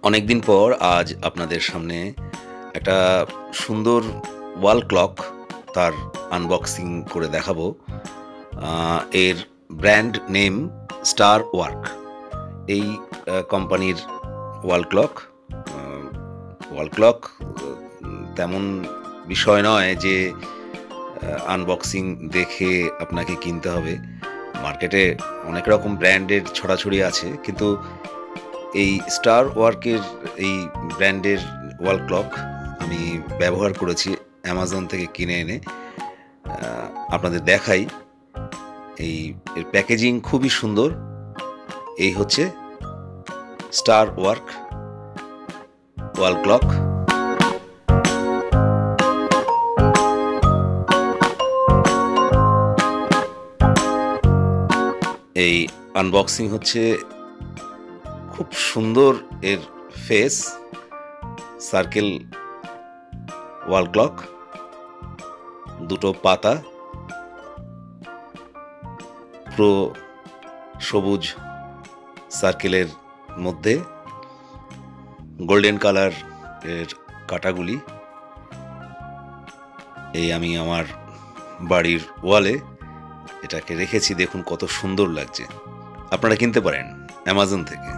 অনেকদিন পর আজ আপনাদের সামনে একটা সুন্দর ওয়াল ক্লক তার আনবক্সিং করে দেখাবো। এর ব্র্যান্ড নেম স্টার ওয়ার্ক। এই কোম্পানির ওয়াল ক্লক। ওয়াল ক্লক তেমন বিষয় নয় যে আনবক্সিং দেখে আপনাকে কিনতে হবে। মার্কেটে অনেক রকম ব্র্যান্ডের ছড়াছড়ি আছে, কিন্তু এই স্টার ওয়ার্কের এই ব্র্যান্ডের ওয়াল ক্লক আমি ব্যবহার করেছি অ্যামাজন থেকে কিনে এনে। আপনাদের দেখাই। এর প্যাকেজিং খুবই সুন্দর। এই হচ্ছে স্টার ওয়ার্ক ওয়াল ক্লক। এই আনবক্সিং হচ্ছে, খুব সুন্দর এর ফেস। সার্কেল ওয়াল ক্লক, দুটো পাতা, পুরো সবুজ সার্কেলের মধ্যে গোল্ডেন কালার এর কাটাগুলি। এই আমি আমার বাড়ির ওয়ালে এটাকে রেখেছি, দেখুন কত সুন্দর লাগছে। আপনারা কিনতে পারেন অ্যামাজন থেকে।